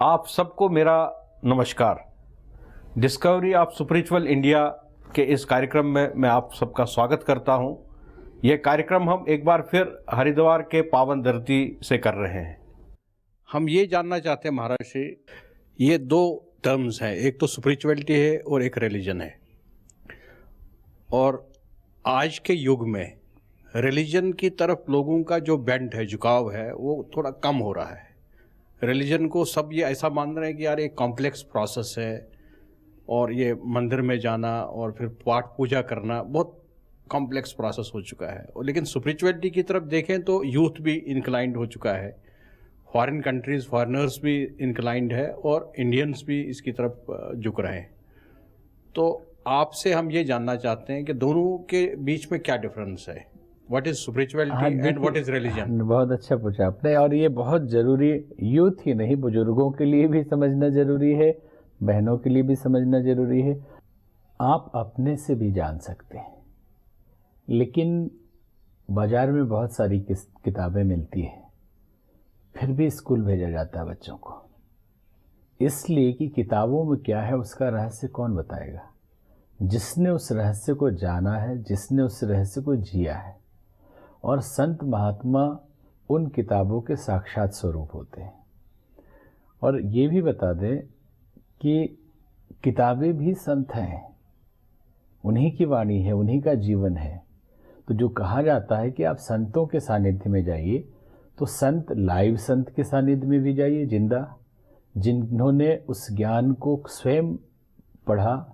आप सबको मेरा नमस्कार। डिस्कवरी ऑफ स्पिरिचुअल इंडिया के इस कार्यक्रम में मैं आप सबका स्वागत करता हूं। यह कार्यक्रम हम एक बार फिर हरिद्वार के पावन धरती से कर रहे हैं। हम ये जानना चाहते हैं महाराज जी, ये दो टर्म्स हैं, एक तो स्पिरिचुअलिटी है और एक रिलीजन है। और आज के युग में रिलीजन की तरफ लोगों का जो बेंट है, झुकाव है, वो थोड़ा कम हो रहा है। रिलीजन को सब ये ऐसा मान रहे हैं कि यार एक कॉम्प्लेक्स प्रोसेस है और ये मंदिर में जाना और फिर पाठ पूजा करना बहुत कॉम्प्लेक्स प्रोसेस हो चुका है। और लेकिन स्पिरिचुअलिटी की तरफ देखें तो यूथ भी इंक्लाइंड हो चुका है, फॉरेन कंट्रीज फॉरेनर्स भी इंक्लाइंड है और इंडियंस भी इसकी तरफ झुक रहे हैं। तो आपसे हम ये जानना चाहते हैं कि दोनों के बीच में क्या डिफरेंस है, what is spirituality and what is religion. बहुत अच्छा पूछा आपने, और ये बहुत ज़रूरी, यूथ ही नहीं बुजुर्गों के लिए भी समझना ज़रूरी है, बहनों के लिए भी समझना ज़रूरी है। आप अपने से भी जान सकते हैं, लेकिन बाज़ार में बहुत सारी किताबें मिलती हैं, फिर भी स्कूल भेजा जाता है बच्चों को, इसलिए कि किताबों में क्या है उसका रहस्य कौन बताएगा। जिसने उस रहस्य को जाना है, जिसने उस रहस्य को जिया है। और संत महात्मा उन किताबों के साक्षात स्वरूप होते हैं। और ये भी बता दें कि किताबें भी संत हैं, उन्हीं की वाणी है, उन्हीं का जीवन है। तो जो कहा जाता है कि आप संतों के सानिध्य में जाइए, तो संत लाइव संत के सानिध्य में भी जाइए, जिंदा, जिन्होंने उस ज्ञान को स्वयं पढ़ा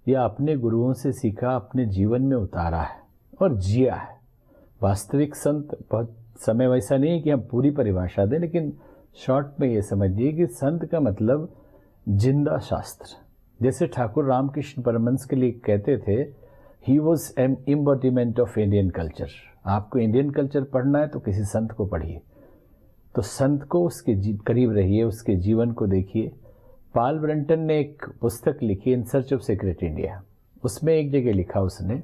या अपने गुरुओं से सीखा, अपने जीवन में उतारा है और जिया है। वास्तविक संत, बहुत समय वैसा नहीं है कि हम पूरी परिभाषा दें, लेकिन शॉर्ट में ये समझिए कि संत का मतलब जिंदा शास्त्र। जैसे ठाकुर रामकृष्ण परमहंस के लिए कहते थे, he was an embodiment of Indian culture. आपको इंडियन कल्चर पढ़ना है तो किसी संत को पढ़िए, तो संत को उसके करीब रहिए, उसके जीवन को देखिए। पॉल ब्रंटन ने एक पुस्तक लिखी, in search of secret India. उसमें एक जगह लिखा उसने,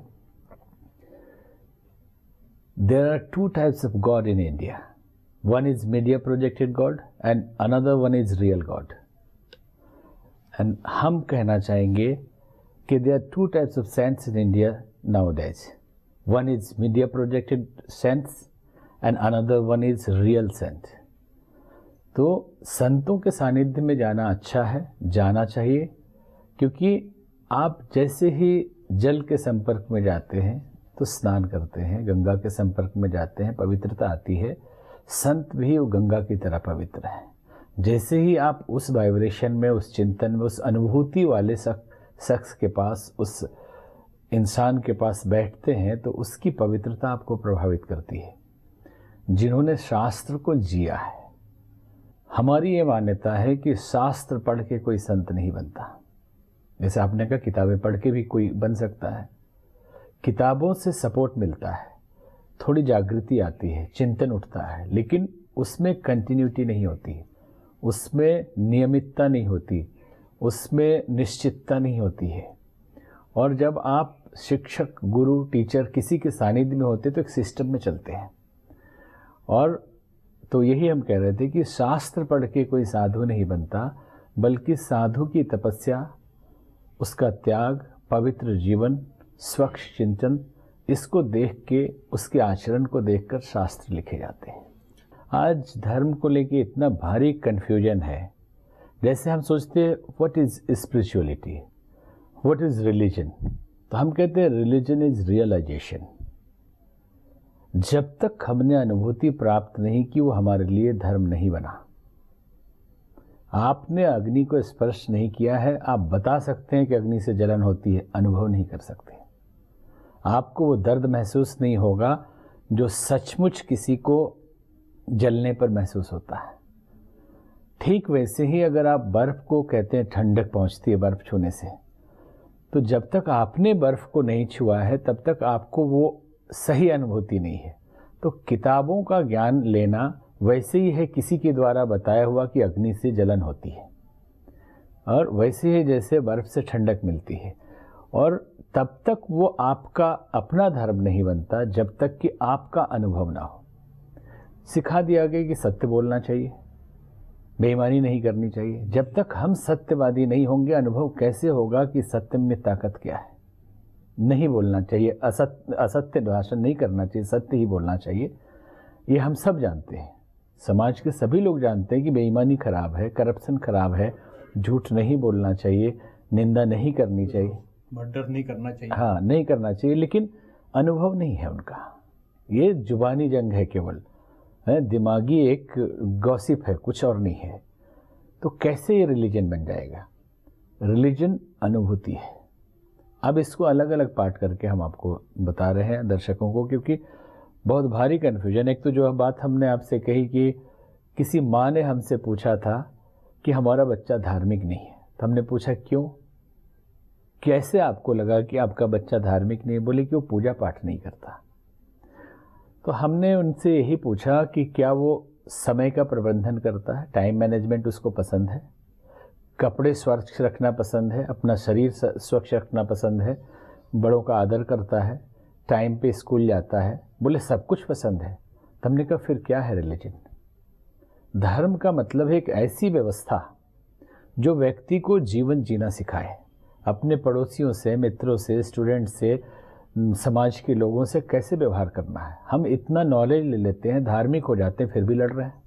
there are two types of God in India. One is media projected God and another one is real God. And हम कहना चाहेंगे कि there are two types of saints in India nowadays. One is media projected saints and another one is real saint. तो संतों के सानिध्य में जाना अच्छा है, जाना चाहिए, क्योंकि आप जैसे ही जल के संपर्क में जाते हैं तो स्नान करते हैं, गंगा के संपर्क में जाते हैं, पवित्रता आती है। संत भी वो गंगा की तरह पवित्र है। जैसे ही आप उस वाइब्रेशन में, उस चिंतन में, उस अनुभूति वाले शख्स के पास, उस इंसान के पास बैठते हैं, तो उसकी पवित्रता आपको प्रभावित करती है, जिन्होंने शास्त्र को जिया है। हमारी ये मान्यता है कि शास्त्र पढ़ के कोई संत नहीं बनता। जैसे आपने कहा किताबें पढ़ के भी कोई बन सकता है, किताबों से सपोर्ट मिलता है, थोड़ी जागृति आती है, चिंतन उठता है, लेकिन उसमें कंटिन्यूटी नहीं होती, उसमें नियमितता नहीं होती, उसमें निश्चितता नहीं होती है। और जब आप शिक्षक, गुरु, टीचर किसी के सानिध्य में होते तो एक सिस्टम में चलते हैं। और तो यही हम कह रहे थे कि शास्त्र पढ़ के कोई साधु नहीं बनता, बल्कि साधु की तपस्या, उसका त्याग, पवित्र जीवन, स्वच्छ चिंतन, इसको देख के, उसके आचरण को देखकर शास्त्र लिखे जाते हैं। आज धर्म को लेके इतना भारी कन्फ्यूजन है। जैसे हम सोचते हैं what is spirituality, what is religion, तो हम कहते हैं रिलीजन इज रियलाइजेशन। जब तक हमने अनुभूति प्राप्त नहीं की, वो हमारे लिए धर्म नहीं बना। आपने अग्नि को स्पर्श नहीं किया है, आप बता सकते हैं कि अग्नि से जलन होती है, अनुभव नहीं कर सकते। आपको वो दर्द महसूस नहीं होगा जो सचमुच किसी को जलने पर महसूस होता है। ठीक वैसे ही अगर आप बर्फ़ को कहते हैं ठंडक पहुंचती है बर्फ़ छूने से, तो जब तक आपने बर्फ़ को नहीं छुआ है तब तक आपको वो सही अनुभूति नहीं है। तो किताबों का ज्ञान लेना वैसे ही है किसी के द्वारा बताया हुआ कि अग्नि से जलन होती है, और वैसे ही जैसे बर्फ़ से ठंडक मिलती है। और तब तक वो आपका अपना धर्म नहीं बनता जब तक कि आपका अनुभव ना हो। सिखा दिया गया कि सत्य बोलना चाहिए, बेईमानी नहीं करनी चाहिए। जब तक हम सत्यवादी नहीं होंगे, अनुभव कैसे होगा कि सत्य में ताकत क्या है। नहीं बोलना चाहिए, असत्य भाषण नहीं करना चाहिए, सत्य ही बोलना चाहिए। ये हम सब जानते हैं, समाज के सभी लोग जानते हैं कि बेईमानी खराब है, करप्शन खराब है, झूठ नहीं बोलना चाहिए, निंदा नहीं करनी चाहिए, मर्डर नहीं करना चाहिए। हाँ, नहीं करना चाहिए, लेकिन अनुभव नहीं है उनका। ये जुबानी जंग है केवल, है दिमागी एक गॉसिप है, कुछ और नहीं है। तो कैसे ये रिलीजन बन जाएगा? रिलीजन अनुभूति है। अब इसको अलग अलग पार्ट करके हम आपको बता रहे हैं दर्शकों को, क्योंकि बहुत भारी कन्फ्यूजन। एक तो जो बात हमने आपसे कही कि किसी माँ ने हमसे पूछा था कि हमारा बच्चा धार्मिक नहीं है, तो हमने पूछा क्यों, कैसे आपको लगा कि आपका बच्चा धार्मिक नहीं है? बोले कि वो पूजा पाठ नहीं करता। तो हमने उनसे यही पूछा कि क्या वो समय का प्रबंधन करता है, टाइम मैनेजमेंट उसको पसंद है, कपड़े स्वच्छ रखना पसंद है, अपना शरीर स्वच्छ रखना पसंद है, बड़ों का आदर करता है, टाइम पे स्कूल जाता है? बोले सब कुछ पसंद है। तो हमने कहा फिर क्या है रिलीजन? धर्म का मतलब है एक ऐसी व्यवस्था जो व्यक्ति को जीवन जीना सिखाए, अपने पड़ोसियों से, मित्रों से, स्टूडेंट से, समाज के लोगों से कैसे व्यवहार करना है। हम इतना नॉलेज ले लेते हैं, धार्मिक हो जाते हैं, फिर भी लड़ रहे हैं।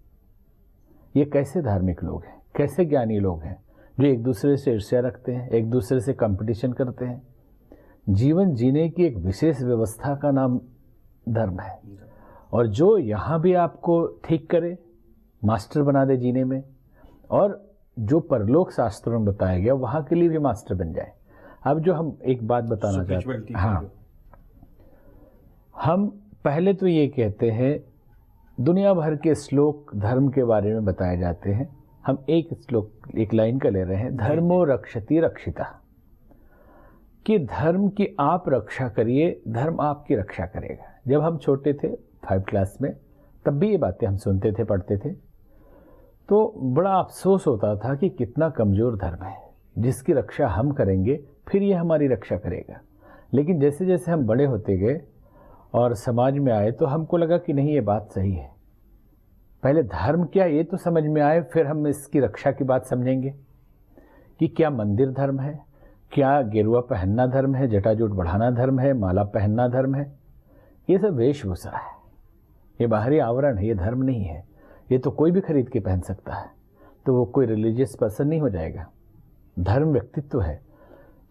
ये कैसे धार्मिक लोग हैं, कैसे ज्ञानी लोग हैं जो एक दूसरे से ईर्ष्या रखते हैं, एक दूसरे से कंपटीशन करते हैं? जीवन जीने की एक विशेष व्यवस्था का नाम धर्म है, और जो यहाँ भी आपको ठीक करे, मास्टर बना दे जीने में, और जो परलोक शास्त्रों में बताया गया वहाँ के लिए भी मास्टर बन जाए। अब जो हम एक बात बताना चाहते हैं, हाँ, हम पहले तो ये कहते हैं, दुनिया भर के श्लोक धर्म के बारे में बताए जाते हैं, हम एक श्लोक, एक लाइन का ले रहे हैं, धर्मो रक्षति रक्षिता, कि धर्म की आप रक्षा करिए, धर्म आपकी रक्षा करेगा। जब हम छोटे थे 5 क्लास में, तब भी ये बातें हम सुनते थे, पढ़ते थे, तो बड़ा अफसोस होता था कि कितना कमज़ोर धर्म है, जिसकी रक्षा हम करेंगे फिर ये हमारी रक्षा करेगा। लेकिन जैसे जैसे हम बड़े होते गए और समाज में आए, तो हमको लगा कि नहीं, ये बात सही है। पहले धर्म क्या ये तो समझ में आए, फिर हम इसकी रक्षा की बात समझेंगे कि क्या मंदिर धर्म है, क्या गेरुआ पहनना धर्म है, जटाजूट बढ़ाना धर्म है, माला पहनना धर्म है। ये सब वेशभूषा है, ये बाहरी आवरण है, ये धर्म नहीं है। ये तो कोई भी खरीद के पहन सकता है, तो वो कोई रिलीजियस पर्सन नहीं हो जाएगा। धर्म व्यक्तित्व है।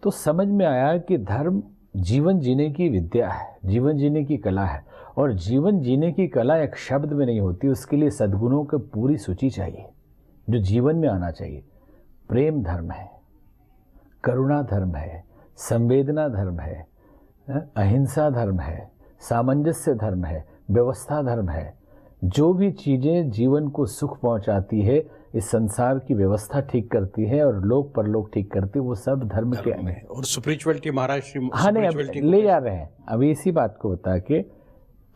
तो समझ में आया कि धर्म जीवन जीने की विद्या है, जीवन जीने की कला है, और जीवन जीने की कला एक शब्द में नहीं होती, उसके लिए सद्गुणों की पूरी सूची चाहिए जो जीवन में आना चाहिए। प्रेम धर्म है, करुणा धर्म है, संवेदना धर्म है, अहिंसा धर्म है, सामंजस्य धर्म है, व्यवस्था धर्म है। जो भी चीज़ें जीवन को सुख पहुंचाती है, इस संसार की व्यवस्था ठीक करती है और लोक परलोक ठीक करती है, वो सब धर्म के अंग। और स्पिरिचुअलिटी महाराज श्री, हाँ नहीं, अब ले जा रहे हैं अभी इसी बात को बता के।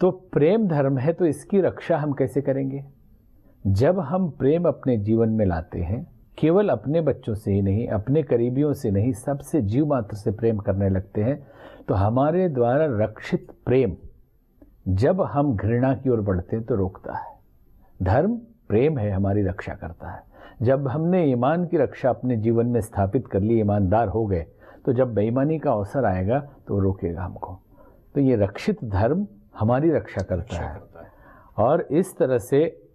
तो प्रेम धर्म है, तो इसकी रक्षा हम कैसे करेंगे? जब हम प्रेम अपने जीवन में लाते हैं, केवल अपने बच्चों से ही नहीं, अपने करीबियों से नहीं, सबसे जीव मात्र से प्रेम करने लगते हैं, तो हमारे द्वारा रक्षित प्रेम जब हम घृणा की ओर बढ़ते हैं तो रोकता है। धर्म प्रेम है, हमारी रक्षा करता है। जब हमने ईमान की रक्षा अपने जीवन में स्थापित कर ली, ईमानदार हो गए, तो जब बेईमानी का अवसर आएगा तो रोकेगा हमको। तो ये रक्षित धर्म हमारी रक्षा करता है। और इस तरह से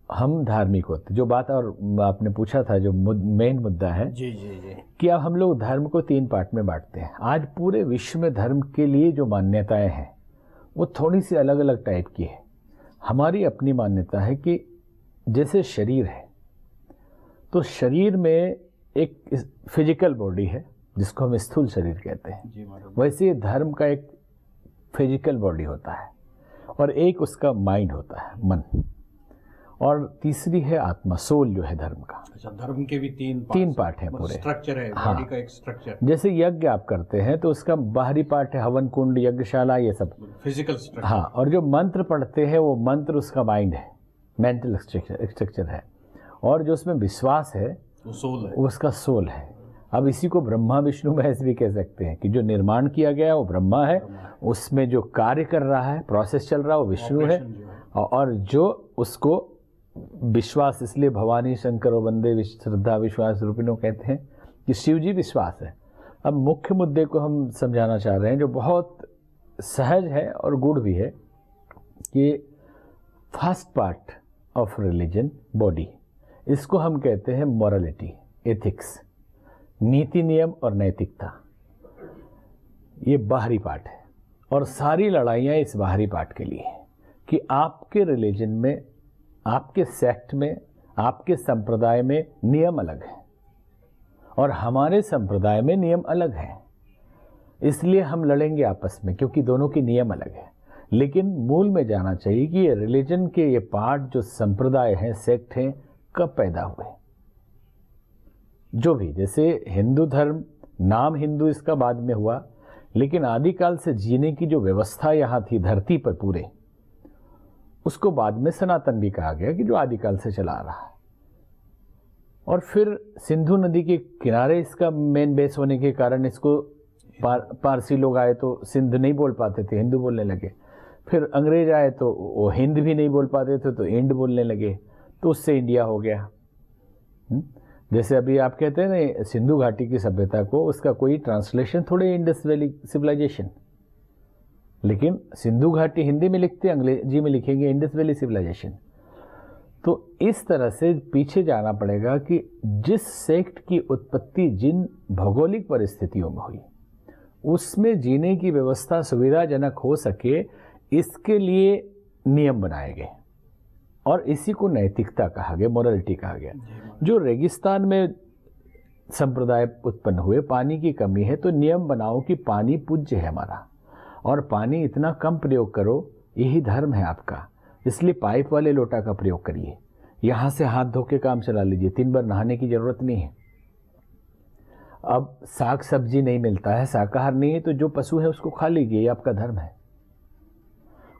हम धार्मिक होते। जो बात और आपने पूछा था, जो मेन मुद्दा है जी जी जी, कि अब हम लोग धर्म को 3 पार्ट में बांटते हैं। आज पूरे विश्व में धर्म के लिए जो मान्यताएं हैं वो थोड़ी सी अलग अलग टाइप की है। हमारी अपनी मान्यता है कि जैसे शरीर है, तो शरीर में एक फिजिकल बॉडी है जिसको हम स्थूल शरीर कहते हैं, वैसे धर्म का एक फिजिकल बॉडी होता है, और एक उसका माइंड होता है, मन, और तीसरी है आत्मा, सोल जो है धर्म का। अच्छा, धर्म के भी 3 पार्ट हैं पूरे, स्ट्रक्चर है, हाँ, बॉडी का एक स्ट्रक्चर। जैसे यज्ञ आप करते हैं तो उसका बाहरी पार्ट है हवन कुंड, यज्ञशाला, ये सब फिजिकल स्ट्रक्चर। हाँ, और जो मंत्र पढ़ते हैं वो मंत्र उसका माइंड है, मेंटल स्ट्रक्चर है, और जो उसमें विश्वास है वो सोल है, उसका सोल है। अब इसी को ब्रह्मा विष्णु महेश भी कह सकते हैं कि जो निर्माण किया गया वो ब्रह्मा है, उसमें जो कार्य कर रहा है, प्रोसेस चल रहा है वो विष्णु है, और जो उसको विश्वास इसलिए भवानी शंकर और वंदे श्रद्धा विश्वास रूपिणों कहते हैं कि शिव जी विश्वास है। अब मुख्य मुद्दे को हम समझाना चाह रहे हैं जो बहुत सहज है और गूढ़ भी है कि first part of religion body, इसको हम कहते हैं मॉरलिटी, एथिक्स, नीति नियम और नैतिकता। ये बाहरी पार्ट है और सारी लड़ाइयाँ इस बाहरी पार्ट के लिए है कि आपके रिलीजन में, आपके सेक्ट में, आपके संप्रदाय में नियम अलग है और हमारे संप्रदाय में नियम अलग है। इसलिए हम लड़ेंगे आपस में क्योंकि दोनों के नियम अलग है। लेकिन मूल में जाना चाहिए कि ये रिलीजन के ये पार्ट जो संप्रदाय हैं, सेक्ट हैं, कब पैदा हुए। जो भी, जैसे हिंदू धर्म, नाम हिंदू इसका बाद में हुआ, लेकिन आदिकाल से जीने की जो व्यवस्था यहाँ थी धरती पर पूरे, उसको बाद में सनातन भी कहा गया कि जो आदिकाल से चला आ रहा है। और फिर सिंधु नदी के किनारे इसका मेन बेस होने के कारण इसको पारसी लोग आए तो सिंध नहीं बोल पाते थे, हिंदू बोलने लगे। फिर अंग्रेज आए तो वो हिंद भी नहीं बोल पाते थे तो इंड बोलने लगे, तो उससे इंडिया हो गया। जैसे अभी आप कहते हैं ना सिंधु घाटी की सभ्यता को, उसका कोई ट्रांसलेशन थोड़े इंडस वैली सिविलाइजेशन, लेकिन सिंधु घाटी हिंदी में लिखते, अंग्रेजी में लिखेंगे इंडस वैली सिविलाइजेशन। तो इस तरह से पीछे जाना पड़ेगा कि जिस सेक्ट की उत्पत्ति जिन भौगोलिक परिस्थितियों में हुई, उसमें जीने की व्यवस्था सुविधाजनक हो सके, इसके लिए नियम बनाए गए और इसी को नैतिकता कहा गया, मोरलिटी कहा गया। जो रेगिस्तान में संप्रदाय उत्पन्न हुए, पानी की कमी है तो नियम बनाओ कि पानी पूज्य है हमारा और पानी इतना कम प्रयोग करो, यही धर्म है आपका, इसलिए पाइप वाले लोटा का प्रयोग करिए, यहाँ से हाथ धो के काम चला लीजिए, 3 बार नहाने की जरूरत नहीं है। अब साग सब्जी नहीं मिलता है, शाकाहार नहीं है, तो जो पशु है उसको खा लीजिए, ये आपका धर्म है।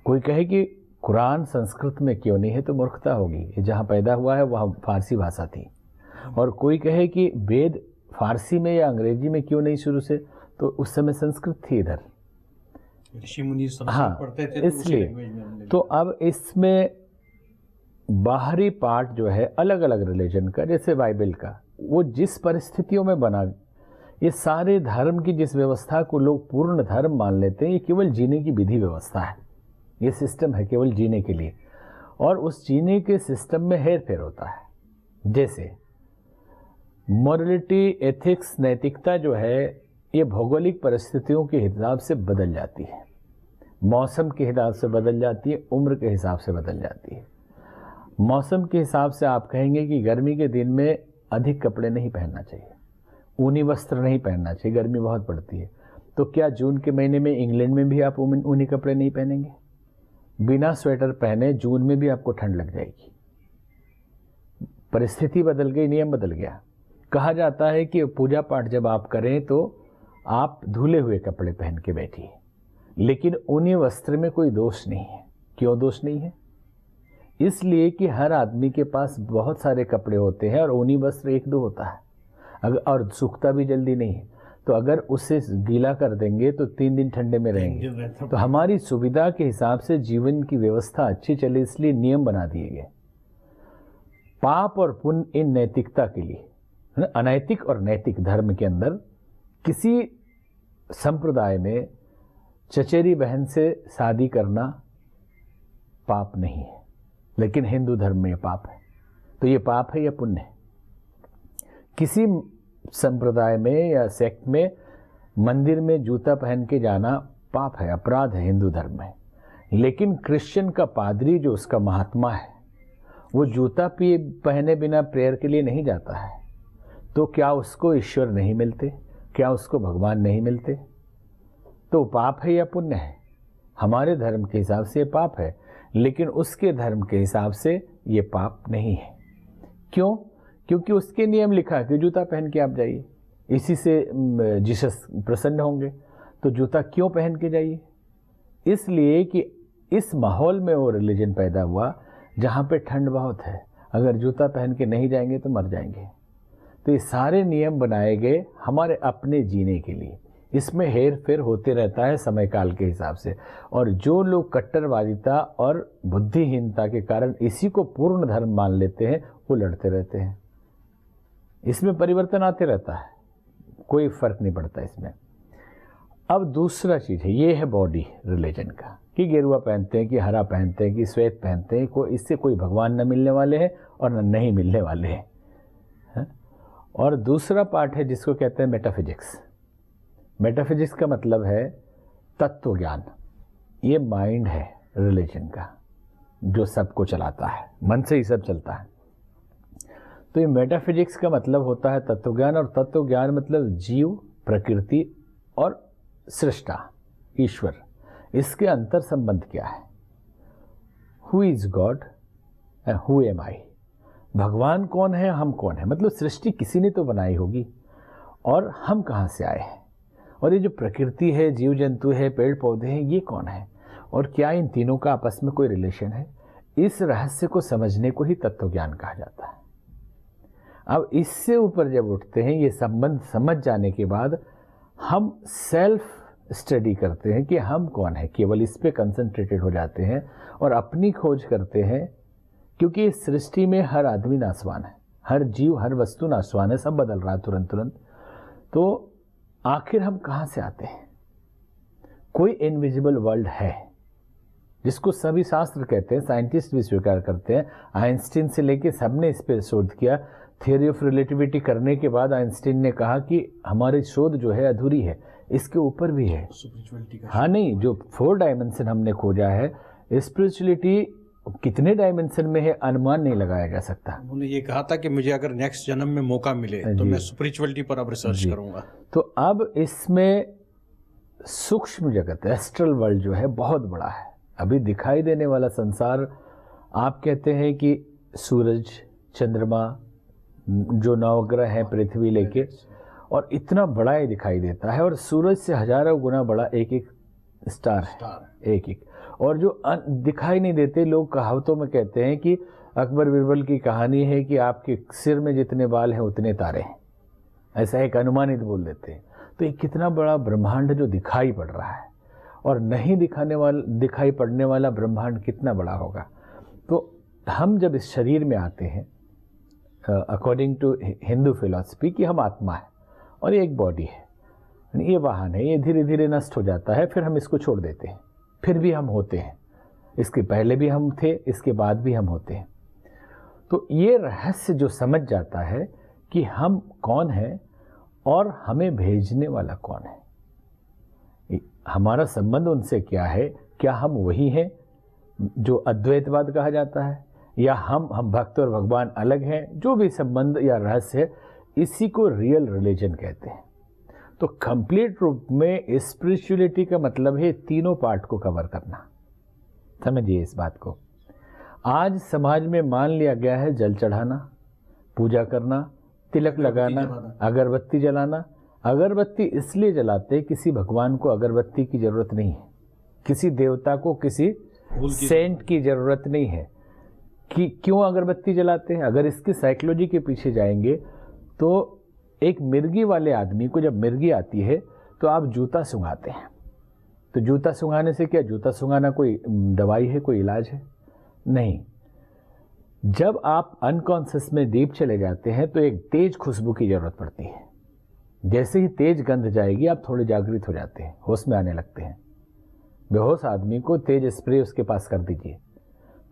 कोई कहे कि कुरान संस्कृत में क्यों नहीं है तो मूर्खता होगी, ये जहाँ पैदा हुआ है वहाँ फारसी भाषा थी। और कोई कहे कि वेद फारसी में या अंग्रेजी में क्यों नहीं शुरू से, तो उस समय संस्कृत थी इधर, ऋषि मुनि हाँ, पढ़ते थे, इसलिए। तो अब इसमें बाहरी पार्ट जो है अलग अलग रिलीजन का, जैसे बाइबल का, वो जिस परिस्थितियों में बना, ये सारे धर्म की जिस व्यवस्था को लोग पूर्ण धर्म मान लेते हैं, ये केवल जीने की विधि व्यवस्था है, ये सिस्टम है केवल जीने के लिए, और उस जीने के सिस्टम में हेर फेर होता है। जैसे मोरलिटी, एथिक्स, नैतिकता जो है ये भौगोलिक परिस्थितियों के हिसाब से बदल जाती है, मौसम के हिसाब से बदल जाती है, उम्र के हिसाब से बदल जाती है। मौसम के हिसाब से आप कहेंगे कि गर्मी के दिन में अधिक कपड़े नहीं पहनना चाहिए, ऊनी वस्त्र नहीं पहनना चाहिए, गर्मी बहुत पड़ती है। तो क्या जून के महीने में इंग्लैंड में भी आप ऊनी कपड़े नहीं पहनेंगे? बिना स्वेटर पहने जून में भी आपको ठंड लग जाएगी। परिस्थिति बदल गई, नियम बदल गया। कहा जाता है कि पूजा पाठ जब आप करें तो आप धुले हुए कपड़े पहन के बैठिए, लेकिन ऊनी वस्त्र में कोई दोष नहीं है। क्यों दोष नहीं है? इसलिए कि हर आदमी के पास बहुत सारे कपड़े होते हैं और ऊनी वस्त्र 1-2 होता है, और सूखता भी जल्दी नहीं है। तो अगर उसे गीला कर देंगे तो 3 दिन ठंडे में रहेंगे। तो हमारी सुविधा के हिसाब से जीवन की व्यवस्था अच्छी चले, इसलिए नियम बना दिए गए। पाप और पुण्य इन नैतिकता के लिए, अनैतिक और नैतिक धर्म के अंदर किसी संप्रदाय में चचेरी बहन से शादी करना पाप नहीं है, लेकिन हिंदू धर्म में पाप है। तो ये पाप है या पुण्य है? किसी संप्रदाय में या सेक्ट में मंदिर में जूता पहन के जाना पाप है, अपराध है हिंदू धर्म में। लेकिन क्रिश्चियन का पादरी जो उसका महात्मा है, वो जूता पहने बिना प्रेयर के लिए नहीं जाता है। तो क्या उसको ईश्वर नहीं मिलते? क्या उसको भगवान नहीं मिलते? तो पाप है या पुण्य है? हमारे धर्म के हिसाब से ये पाप है, लेकिन उसके धर्म के हिसाब से ये पाप नहीं है। क्यों? क्योंकि उसके नियम लिखा कि जूता पहन के आप जाइए, इसी से जीसस प्रसन्न होंगे। तो जूता क्यों पहन के जाइए? इसलिए कि इस माहौल में वो रिलीजन पैदा हुआ जहाँ पे ठंड बहुत है। अगर जूता पहन के नहीं जाएंगे तो मर जाएंगे। तो ये सारे नियम बनाए गए हमारे अपने जीने के लिए। इसमें हेर फेर होते रहता है समय काल के हिसाब से। और जो लोग कट्टरवादिता और बुद्धिहीनता के कारण इसी को पूर्ण धर्म मान लेते हैं वो लड़ते रहते हैं। इसमें परिवर्तन आते रहता है, कोई फर्क नहीं पड़ता इसमें। अब दूसरा चीज़ है, ये है बॉडी रिलीजन का, कि गेरुआ पहनते हैं, कि हरा पहनते हैं, कि श्वेत पहनते हैं, इससे कोई भगवान न मिलने वाले हैं और न नहीं मिलने वाले हैं। और दूसरा पार्ट है जिसको कहते हैं मेटाफिजिक्स। मेटाफिजिक्स का मतलब है तत्व ज्ञान। ये माइंड है रिलीजन का जो सबको चलाता है, मन से ही सब चलता है। तो ये मेटाफिजिक्स का मतलब होता है तत्व ज्ञान, और तत्व ज्ञान मतलब जीव, प्रकृति और सृष्टा, ईश्वर, इसके अंतर संबंध क्या है। Who is God and who am I. भगवान कौन है, हम कौन है, मतलब सृष्टि किसी ने तो बनाई होगी और हम कहाँ से आए हैं, और ये जो प्रकृति है, जीव जंतु है, पेड़ पौधे हैं, ये कौन है, और क्या इन तीनों का आपस में कोई रिलेशन है। इस रहस्य को समझने को ही तत्व ज्ञान कहा जाता है। अब इससे ऊपर जब उठते हैं, ये संबंध समझ जाने के बाद हम सेल्फ स्टडी करते हैं कि हम कौन है, केवल इस पे कंसंट्रेटेड हो जाते हैं और अपनी खोज करते हैं। क्योंकि इस सृष्टि में हर आदमी नासवान है, हर जीव, हर वस्तु नासवान है, सब बदल रहा है तुरंत तुरंत। तो आखिर हम कहाँ से आते हैं। कोई इनविजिबल वर्ल्ड है जिसको सभी शास्त्र कहते हैं, साइंटिस्ट भी स्वीकार करते हैं। आइंस्टीन से लेके सबने इस पर शोध किया। थियोरी ऑफ रिलेटिविटी करने के बाद आइंस्टीन ने कहा कि हमारी शोध जो है अधूरी है, इसके ऊपर भी है। हाँ नहीं, जो 4 डायमेंशन हमने खोजा है, स्पिरिचुअलिटी कितने डायमेंशन में है अनुमान नहीं लगाया जा सकता। उन्होंने ये कहा था कि मुझे अगर नेक्स्ट जन्म में मौका मिले तो मैं स्पिरिचुअलिटी पर अब रिसर्च करूंगा। तो अब इसमें सूक्ष्म जगत, एस्ट्रल वर्ल्ड जो है बहुत बड़ा है। अभी दिखाई देने वाला संसार, आप कहते हैं कि सूरज, चंद्रमा, जो नवग्रह है पृथ्वी लेके, और इतना बड़ा ही दिखाई देता है। और सूरज से हजारों गुना बड़ा एक एक स्टार है, एक एक। और जो दिखाई नहीं देते, लोग कहावतों में कहते हैं कि अकबर बिरबल की कहानी है कि आपके सिर में जितने बाल हैं उतने तारे हैं, ऐसा एक अनुमानित बोल देते हैं। तो ये कितना बड़ा ब्रह्मांड जो दिखाई पड़ रहा है, और नहीं दिखाई पड़ने वाला ब्रह्मांड कितना बड़ा होगा। तो हम जब इस शरीर में आते हैं, अकॉर्डिंग टू हिंदू फिलॉसफी, कि हम आत्मा है और ये एक बॉडी है, ये वाहन है, ये धीरे धीरे नष्ट हो जाता है, फिर हम इसको छोड़ देते हैं, फिर भी हम होते हैं। इसके पहले भी हम थे, इसके बाद भी हम होते हैं। तो ये रहस्य जो समझ जाता है कि हम कौन हैं और हमें भेजने वाला कौन है, हमारा संबंध उनसे क्या है, क्या हम वही हैं जो अद्वैतवाद कहा जाता है, या हम भक्त और भगवान अलग हैं, जो भी संबंध या रहस्य है, इसी को रियल रिलीजन कहते हैं। तो कंप्लीट रूप में स्पिरिचुअलिटी का मतलब है तीनों पार्ट को कवर करना। समझिए इस बात को। आज समाज में मान लिया गया है जल चढ़ाना, पूजा करना, तिलक लगाना, अगरबत्ती जलाना। अगरबत्ती इसलिए जलाते, किसी भगवान को अगरबत्ती की जरूरत नहीं है, किसी देवता को किसी सेंट की जरूरत नहीं है। कि क्यों अगरबत्ती जलाते हैं? अगर इसकी साइकोलॉजी के पीछे जाएंगे तो एक मिर्गी वाले आदमी को जब मिर्गी आती है तो आप जूता सूंघाते हैं। तो जूता सूंघाने से क्या, जूता सूंघाना कोई दवाई है, कोई इलाज है? नहीं। जब आप अनकॉन्शियस में डीप चले जाते हैं तो एक तेज खुशबू की जरूरत पड़ती है। जैसे ही तेज गंध जाएगी आप थोड़े जागृत हो जाते हैं, होश में आने लगते हैं। बेहोश आदमी को तेज स्प्रे उसके पास कर दीजिए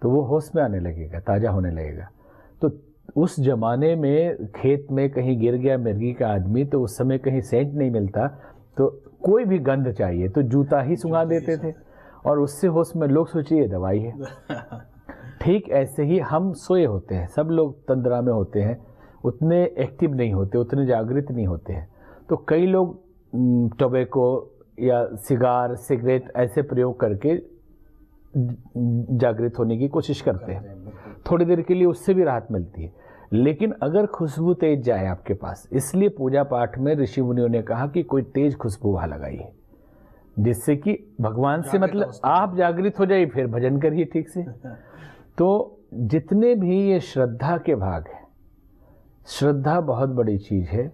तो वो होश में आने लगेगा, ताज़ा होने लगेगा। तो उस जमाने में खेत में कहीं गिर गया मिर्गी का आदमी, तो उस समय कहीं सेंट नहीं मिलता, तो कोई भी गंध चाहिए तो जूता ही सूंघा देते थे और उससे होश में, लोग सोचिए ये दवाई है। ठीक ऐसे ही हम सोए होते हैं, सब लोग तंद्रा में होते हैं, उतने एक्टिव नहीं होते, उतने जागृत नहीं होते हैं। तो कई लोग टोबैको या सिगरेट ऐसे प्रयोग करके जागृत होने की कोशिश करते हैं। थोड़ी देर के लिए उससे भी राहत मिलती है, लेकिन अगर खुशबू तेज जाए आपके पास, इसलिए पूजा पाठ में ऋषि मुनियों ने कहा कि कोई तेज खुशबू वहाँ लगाइए, जिससे कि भगवान से मतलब आप जागृत हो जाइए, फिर भजन करिए ठीक से। तो जितने भी ये श्रद्धा के भाग हैं, श्रद्धा बहुत बड़ी चीज़ है।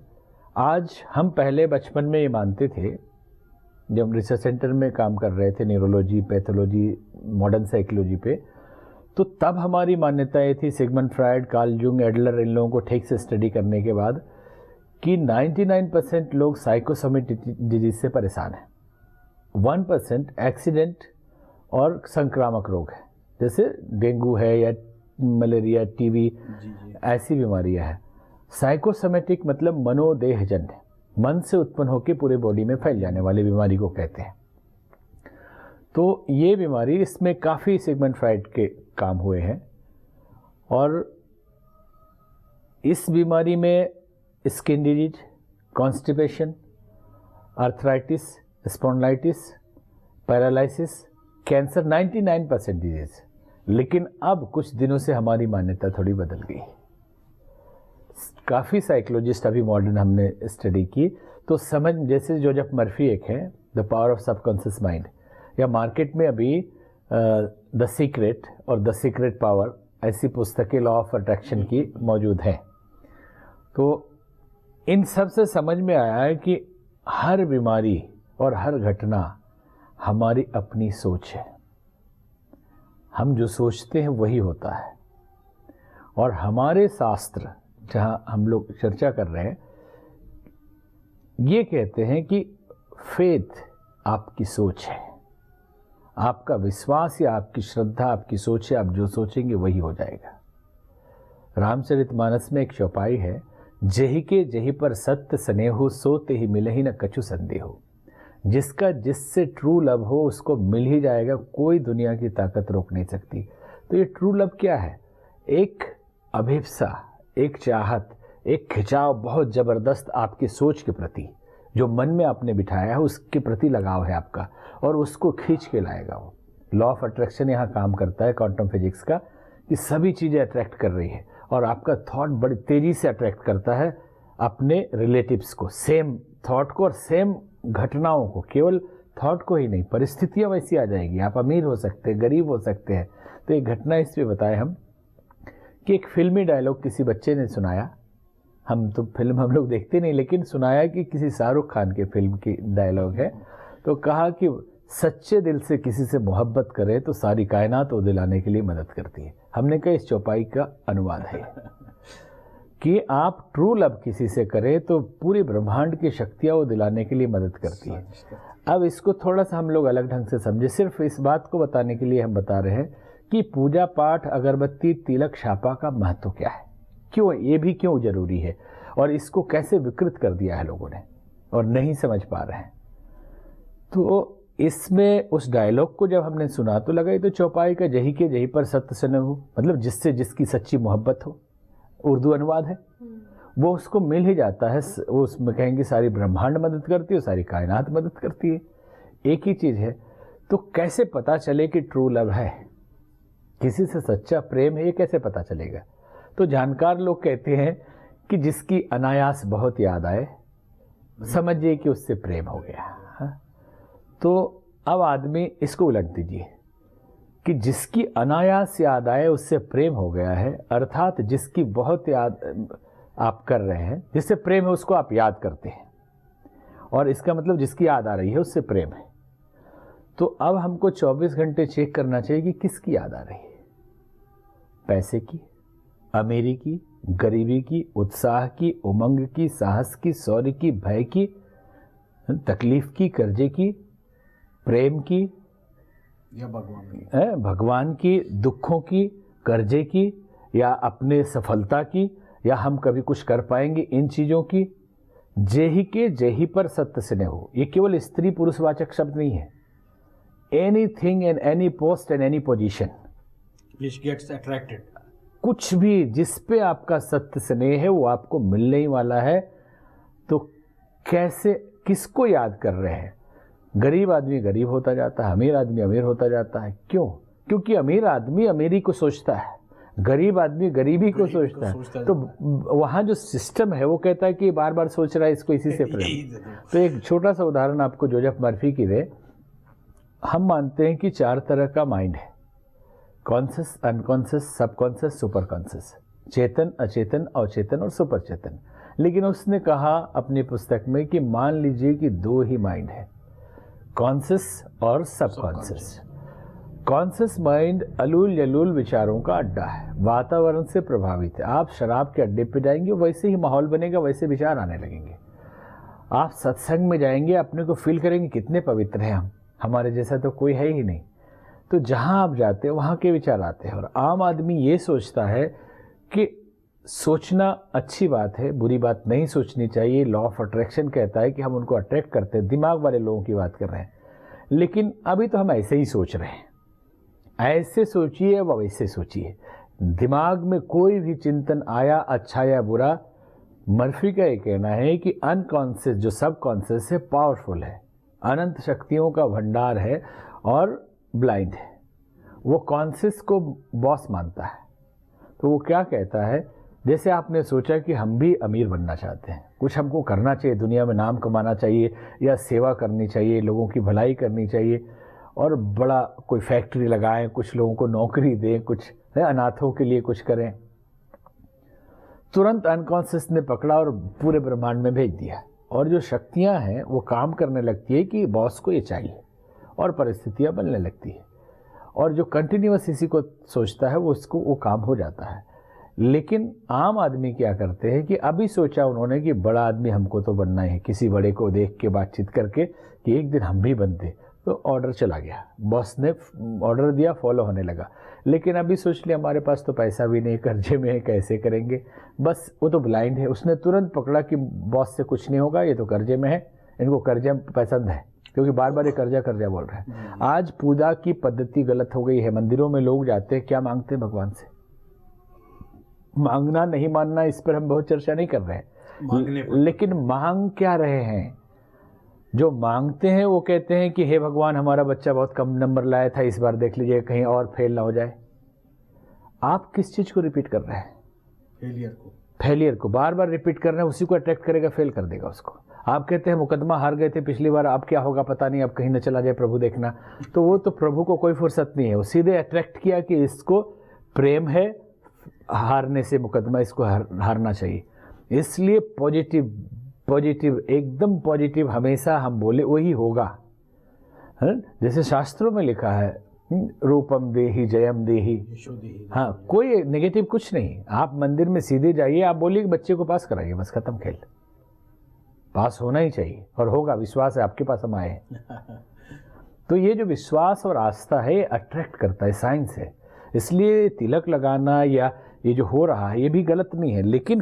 आज हम पहले बचपन में ये मानते थे जब हम रिसर्च सेंटर में काम कर रहे थे न्यूरोलॉजी, पैथोलॉजी, मॉडर्न साइकोलॉजी पे, तो तब हमारी मान्यता ये थी, Sigmund Freud, Carl Jung, Adler, इन लोगों को ठीक से स्टडी करने के बाद, कि 99% लोग साइकोसोमेटिक डिजीज से परेशान हैं, 1% एक्सीडेंट और संक्रामक रोग है, जैसे डेंगू है या मलेरिया, टीबी, ऐसी बीमारियां हैं। साइकोसोमेटिक मतलब मनोदेहजन्य, मन से उत्पन्न होकर पूरे बॉडी में फैल जाने वाली बीमारी को कहते हैं। तो ये बीमारी, इसमें काफ़ी सिगमंड फ्रायड के काम हुए हैं, और इस बीमारी में skin disease, constipation, arthritis, spondylitis, paralysis, cancer, 99% disease. लेकिन अब कुछ दिनों से हमारी मान्यता थोड़ी बदल गई। काफ़ी साइकोलॉजिस्ट अभी मॉडर्न हमने स्टडी की, तो समझ, जैसे जोसेफ मर्फी एक है, the power of subconscious mind, या मार्केट में अभी द सीक्रेट और द सीक्रेट पावर, ऐसी पुस्तकें लॉ ऑफ अट्रैक्शन की मौजूद हैं। तो इन सब से समझ में आया है कि हर बीमारी और हर घटना हमारी अपनी सोच है। हम जो सोचते हैं वही होता है। और हमारे शास्त्र, जहाँ हम लोग चर्चा कर रहे हैं, ये कहते हैं कि फेथ आपकी सोच है, आपका विश्वास या आपकी श्रद्धा आपकी सोच है, आप जो सोचेंगे वही हो जाएगा। रामचरितमानस में एक चौपाई है, जेहि के जेहि पर सत्य स्नेहो, सोते ही मिले ही न कछु संदेहो। जिसका जिससे ट्रू लव हो उसको मिल ही जाएगा, कोई दुनिया की ताकत रोक नहीं सकती। तो ये ट्रू लव क्या है? एक अभिप्सा, एक चाहत, एक खिंचाव बहुत ज़बरदस्त आपकी सोच के प्रति, जो मन में आपने बिठाया है उसके प्रति लगाव है आपका, और उसको खींच के लाएगा वो। लॉ ऑफ अट्रैक्शन यहाँ काम करता है क्वांटम फिजिक्स का, कि सभी चीज़ें अट्रैक्ट कर रही है, और आपका थॉट बड़ी तेज़ी से अट्रैक्ट करता है अपने रिलेटिव्स को, सेम थॉट को और सेम घटनाओं को। केवल थॉट को ही नहीं, परिस्थितियाँ वैसी आ जाएगी। आप अमीर हो सकते हैं, गरीब हो सकते हैं। तो एक घटना इस पे बताए हम, कि एक फिल्मी डायलॉग किसी बच्चे ने सुनाया। हम तो फिल्म हम लोग देखते नहीं, लेकिन सुनाया कि किसी शाहरुख खान के फिल्म की डायलॉग है। तो कहा कि सच्चे दिल से किसी से मोहब्बत करे तो सारी कायनात वो दिलाने के लिए मदद करती है। हमने कहा इस चौपाई का अनुवाद है कि आप ट्रू लव किसी से करें तो पूरी ब्रह्मांड की शक्तियाँ वो दिलाने के लिए मदद करती है। अब इसको थोड़ा सा हम लोग अलग ढंग से समझे। सिर्फ इस बात को बताने के लिए हम बता रहे हैं कि पूजा पाठ, अगरबत्ती, तिलक, छापा का महत्व क्या है, क्यों ये भी क्यों जरूरी है, और इसको कैसे विकृत कर दिया है लोगों ने और नहीं समझ पा रहे हैं। तो इसमें उस डायलॉग को जब हमने सुना तो लगा ये तो चौपाई का जही के जही पर सत्य स्नेह हो, मतलब जिससे जिसकी सच्ची मोहब्बत हो, उर्दू अनुवाद है, वो उसको मिल ही जाता है। वो उसमें कहेंगे सारी ब्रह्मांड मदद करती है, सारी कायनात मदद करती है, एक ही चीज़ है। तो कैसे पता चले कि ट्रू लव है, किसी से सच्चा प्रेम है, ये कैसे पता चलेगा? तो जानकार लोग कहते हैं कि जिसकी अनायास बहुत याद आए, समझिए कि उससे प्रेम हो गया। हाँ? तो अब आदमी इसको उलट दीजिए कि जिसकी अनायास याद आए उससे प्रेम हो गया है, अर्थात जिसकी बहुत याद आप कर रहे हैं, जिससे प्रेम है उसको आप याद करते हैं, और इसका मतलब जिसकी याद आ रही है उससे प्रेम है। तो अब हमको 24 घंटे चेक करना चाहिए कि किसकी याद आ रही है, पैसे की, अमीरी की, गरीबी की, उत्साह की, उमंग की, साहस की, शौर्य की, भय की, तकलीफ की, कर्जे की, प्रेम की या भगवान की, भगवान की, दुखों की, कर्जे की, या अपने सफलता की, या हम कभी कुछ कर पाएंगे, इन चीज़ों की। जेही के जेही पर सत्य स्नेह हो, ये केवल स्त्री पुरुषवाचक शब्द नहीं है। Anything and any post and any position which gets attracted, कुछ भी जिस पे आपका सत्य स्नेह है वो आपको मिलने ही वाला है। तो कैसे, किसको याद कर रहे हैं? गरीब आदमी गरीब होता जाता है, अमीर आदमी अमीर होता जाता है। क्यों? क्योंकि अमीर आदमी अमीरी को सोचता है, गरीब आदमी गरीबी को सोचता है। तो वहाँ जो सिस्टम है वो कहता है कि बार बार सोच रहा है इसको इसी से प्रेम। तो एक छोटा सा उदाहरण आपको जोसेफ मर्फी की दे। हम मानते हैं कि 4 तरह का माइंड है, conscious, unconscious, subconscious, super conscious, चेतन, अचेतन, अवचेतन और सुपर चेतन। लेकिन उसने कहा अपनी पुस्तक में कि मान लीजिए कि 2 ही माइंड है, कॉन्शियस और सबकॉन्शियस। कॉन्शियस माइंड अलूल यलूल विचारों का अड्डा है, वातावरण से प्रभावित है। आप शराब के अड्डे पे जाएंगे, वैसे ही माहौल बनेगा, वैसे विचार आने लगेंगे। आप सत्संग में जाएंगे, अपने को फील करेंगे कितने पवित्र हैं हम, हमारे जैसा तो कोई है ही नहीं। तो जहाँ आप जाते हैं वहाँ के विचार आते हैं। और आम आदमी ये सोचता है कि सोचना अच्छी बात है, बुरी बात नहीं सोचनी चाहिए। लॉ ऑफ अट्रैक्शन कहता है कि हम उनको अट्रैक्ट करते हैं, दिमाग वाले लोगों की बात कर रहे हैं। लेकिन अभी तो हम ऐसे ही सोच रहे हैं, ऐसे सोचिए व वैसे सोचिए। दिमाग में कोई भी चिंतन आया, अच्छा या बुरा, मर्फी का ये कहना है कि अनकॉन्शियस जो सबकॉन्शियस है पावरफुल है, अनंत शक्तियों का भंडार है और ब्लाइंड है। वो कॉन्शियस को बॉस मानता है। तो वो क्या कहता है, जैसे आपने सोचा कि हम भी अमीर बनना चाहते हैं, कुछ हमको करना चाहिए, दुनिया में नाम कमाना चाहिए या सेवा करनी चाहिए, लोगों की भलाई करनी चाहिए और बड़ा कोई फैक्ट्री लगाएं, कुछ लोगों को नौकरी दें, कुछ अनाथों के लिए कुछ करें। तुरंत अनकॉन्शियस ने पकड़ा और पूरे ब्रह्मांड में भेज दिया। और जो शक्तियां हैं वो काम करने लगती है कि बॉस को ये चाहिए और परिस्थितियां बनने लगती है। और जो कंटिन्यूअस इसी को सोचता है वो उसको वो काम हो जाता है। लेकिन आम आदमी क्या करते हैं कि अभी सोचा उन्होंने कि बड़ा आदमी हमको तो बनना है, किसी बड़े को देख के बातचीत करके कि एक दिन हम भी बनते, तो ऑर्डर चला गया, बॉस ने ऑर्डर दिया, फॉलो होने लगा। लेकिन अभी सोच लिया हमारे पास तो पैसा भी नहीं, कर्जे में है, कैसे करेंगे। बस वो तो ब्लाइंड है, उसने तुरंत पकड़ा कि बॉस से कुछ नहीं होगा, ये तो कर्जे में है, इनको कर्जा पसंद है, क्योंकि बार बार ये कर्जा कर्जा बोल रहे हैं। आज पूजा की पद्धति गलत हो गई है। मंदिरों में लोग जाते हैं, क्या मांगते हैं भगवान से? मांगना नहीं मानना इस पर हम बहुत चर्चा नहीं कर रहे हैं, लेकिन मांग क्या रहे हैं? जो मांगते हैं वो कहते हैं कि हे भगवान हमारा बच्चा बहुत कम नंबर लाया था, इस बार देख लीजिए कहीं और फेल ना हो जाए। आप किस चीज को रिपीट कर रहे हैं? फेलियर को बार बार रिपीट कर रहे हैं, उसी को अट्रैक्ट करेगा, फेल कर देगा उसको। आप कहते हैं मुकदमा हार गए थे पिछली बार, अब क्या होगा पता नहीं, अब कहीं न चला जाए प्रभु देखना। तो वो तो प्रभु को कोई फुर्सत नहीं है, वो सीधे अट्रैक्ट किया कि इसको प्रेम है, हारने से मुकदमा, इसको हारना चाहिए। इसलिए पॉजिटिव एकदम पॉजिटिव हमेशा हम बोले वही होगा। जैसे शास्त्रों में लिखा है रूपम देहि जयम देहि, हाँ कोई नेगेटिव कुछ नहीं। आप मंदिर में सीधे जाइए, आप बोलिए कि बच्चे को पास कराइए, बस खत्म खेल, पास होना ही चाहिए और होगा, विश्वास है आपके पास हम आए हैं। तो ये जो विश्वास और आस्था है ये अट्रैक्ट करता है, साइंस है। इसलिए तिलक लगाना या ये जो हो रहा है ये भी गलत नहीं है, लेकिन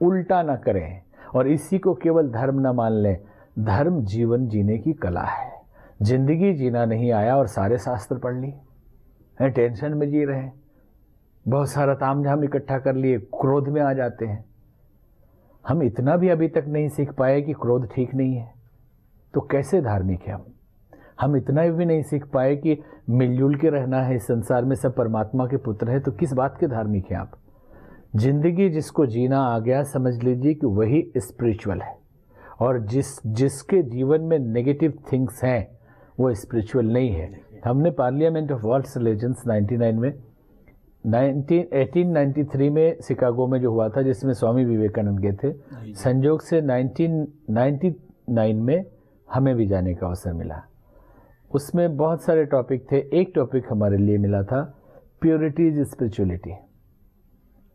उल्टा ना करें और इसी को केवल धर्म ना मान लें। धर्म जीवन जीने की कला है। जिंदगी जीना नहीं आया और सारे शास्त्र पढ़ लिए, टेंशन में जी रहे हैं, बहुत सारा तामझाम इकट्ठा कर लिए, क्रोध में आ जाते हैं। हम इतना भी अभी तक नहीं सीख पाए कि क्रोध ठीक नहीं है, तो कैसे धार्मिक है हम इतना भी नहीं सीख पाए कि मिलजुल के रहना है इस संसार में, सब परमात्मा के पुत्र है, तो किस बात के धार्मिक हैं आप? जिंदगी जिसको जीना आ गया समझ लीजिए कि वही स्पिरिचुअल है, और जिसके जीवन में नेगेटिव थिंग्स हैं वो स्पिरिचुअल नहीं है। हमने पार्लियामेंट ऑफ वर्ल्ड रिलीजन्स 1893 में शिकागो में जो हुआ था, जिसमें स्वामी विवेकानंद गए थे, संयोग से 1999 में हमें भी जाने का अवसर मिला। उसमें बहुत सारे टॉपिक थे, एक टॉपिक हमारे लिए मिला था purity is spirituality.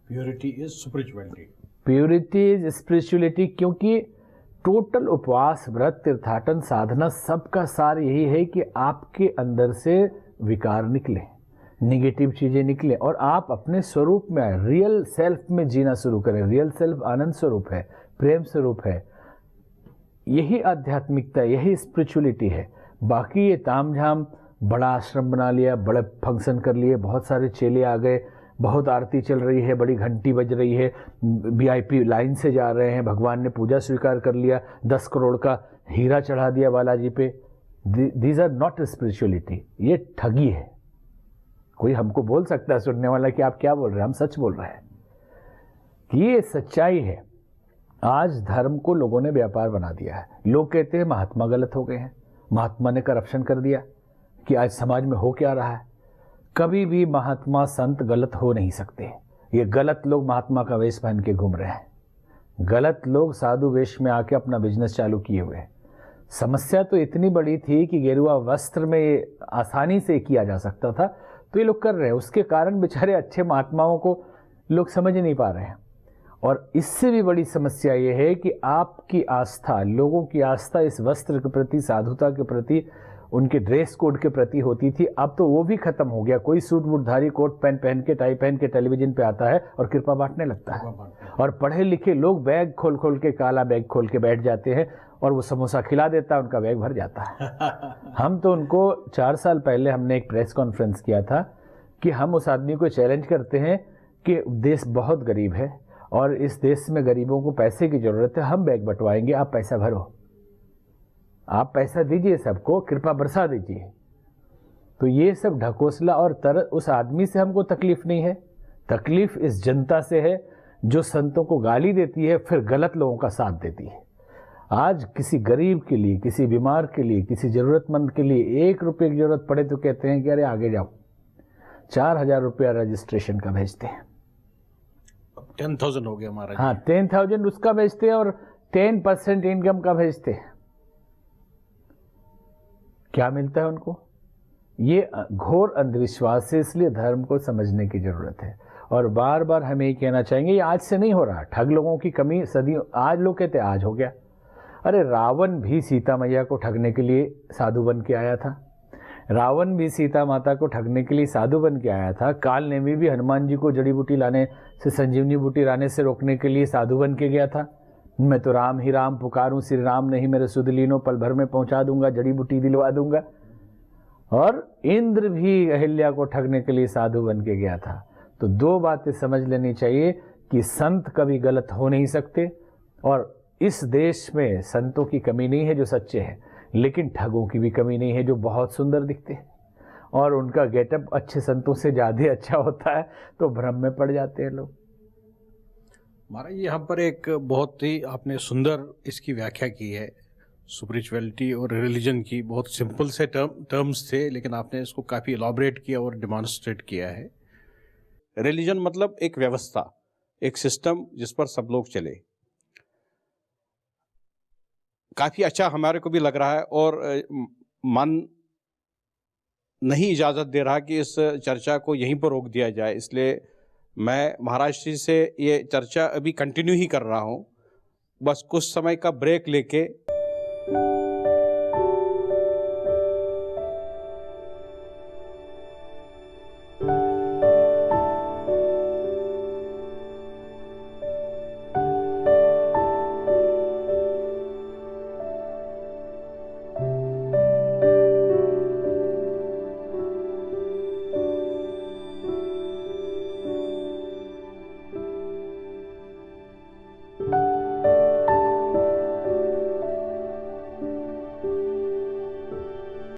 Purity is spirituality, purity is spirituality, क्योंकि टोटल उपवास, व्रत, तीर्थाटन, साधना, सबका सार यही है कि आपके अंदर से विकार निकले, निगेटिव चीजें निकले और आप अपने स्वरूप में आए, रियल सेल्फ में जीना शुरू करें। रियल सेल्फ आनंद स्वरूप है, प्रेम स्वरूप है, यही आध्यात्मिकता, यही स्पिरिचुअलिटी है। बाकी ये तामझाम, बड़ा आश्रम बना लिया, बड़े फंक्शन कर लिए, बहुत सारे चेले आ गए, बहुत आरती चल रही है, बड़ी घंटी बज रही है, VIP लाइन से जा रहे हैं, भगवान ने पूजा स्वीकार कर लिया, 10 करोड़ का हीरा चढ़ा दिया बालाजी पे। दीज आर नॉट स्पिरिचुअलिटी, ये ठगी है। कोई हमको बोल सकता है सुनने वाला कि आप क्या बोल रहे हैं, हम सच बोल रहे हैं कि ये सच्चाई है। आज धर्म को लोगों ने व्यापार बना दिया है। लोग कहते हैं महात्मा गलत हो गए हैं, महात्मा ने करप्शन कर दिया, कि आज समाज में हो क्या रहा है। कभी भी महात्मा संत गलत हो नहीं सकते। ये गलत लोग महात्मा का वेश पहन के घूम रहे हैं, गलत लोग साधु वेश में आके अपना बिजनेस चालू किए हुए हैं। समस्या तो इतनी बड़ी थी कि गेरुआ वस्त्र में ये आसानी से किया जा सकता था, तो ये लोग कर रहे हैं। उसके कारण बेचारे अच्छे महात्माओं को लोग समझ नहीं पा रहे हैं। और इससे भी बड़ी समस्या ये है कि आपकी आस्था, लोगों की आस्था इस वस्त्र के प्रति, साधुता के प्रति, उनके ड्रेस कोड के प्रति होती थी, अब तो वो भी खत्म हो गया। कोई सूट वूटधारी कोट पैंट पहन के, टाई पहन के टेलीविजन पे आता है और कृपा बांटने लगता है। और पढ़े लिखे लोग बैग खोल खोल के, काला बैग खोल के बैठ जाते हैं और वो समोसा खिला देता है, उनका बैग भर जाता है। हम तो उनको 4 साल पहले हमने एक प्रेस कॉन्फ्रेंस किया था कि हम उस आदमी को चैलेंज करते हैं कि देश बहुत गरीब है और इस देश में गरीबों को पैसे की जरूरत है, हम बैग बंटवाएंगे, आप पैसा भरो, आप पैसा दीजिए, सबको कृपा बरसा दीजिए। तो ये सब ढकोसला और उस आदमी से हमको तकलीफ नहीं है, तकलीफ इस जनता से है जो संतों को गाली देती है, फिर गलत लोगों का साथ देती है। आज किसी गरीब के लिए, किसी बीमार के लिए, किसी जरूरतमंद के लिए 1 रुपये की जरूरत पड़े तो कहते हैं कि अरे आगे जाओ, 4,000 रुपया रजिस्ट्रेशन का भेजते हैं। 10,000 हो गया हमारा। हाँ, 10,000 उसका भेजते हैं और 10% इनकम का भेजते हैं। क्या मिलता है उनको? ये घोर अंधविश्वास है, इसलिए धर्म को समझने की जरूरत है। और बार बार हमें ये कहना चाहेंगे, ये आज से नहीं हो रहा। ठग लोगों की कमी सदियों, आज लोग कहते आज हो गया। अरे रावण भी सीता मैया को ठगने के लिए साधु बन के आया था, रावण भी सीता माता को ठगने के लिए साधु बन के आया था। काल नेमी भी हनुमान जी को जड़ी बूटी लाने से, संजीवनी बूटी लाने से रोकने के लिए साधु बन के गया था। मैं तो राम ही राम पुकारूं, श्री राम नहीं मेरे सुध लीनो, पल भर में पहुंचा दूंगा, जड़ी बूटी दिलवा दूंगा। और इंद्र भी अहिल्या को ठगने के लिए साधु बन के गया था। तो 2 बातें समझ लेनी चाहिए कि संत कभी गलत हो नहीं सकते, और इस देश में संतों की कमी नहीं है जो सच्चे हैं, लेकिन ठगों की भी कमी नहीं है जो बहुत सुंदर दिखते हैं और उनका गेटअप अच्छे संतों से ज़्यादा अच्छा होता है, तो भ्रम में पड़ जाते हैं लोग। महाराज, यहाँ पर एक बहुत ही आपने सुंदर इसकी व्याख्या की है, स्पिरिचुअलिटी और रिलीजन की। बहुत सिंपल से टर्म्स थे, लेकिन आपने इसको काफ़ी एलॉबरेट किया और डिमॉन्स्ट्रेट किया है। रिलीजन मतलब एक व्यवस्था, एक सिस्टम जिस पर सब लोग चले। काफ़ी अच्छा हमारे को भी लग रहा है, और मन नहीं इजाज़त दे रहा कि इस चर्चा को यहीं पर रोक दिया जाए, इसलिए मैं महाराज जी से ये चर्चा अभी कंटिन्यू ही कर रहा हूँ। बस कुछ समय का ब्रेक लेके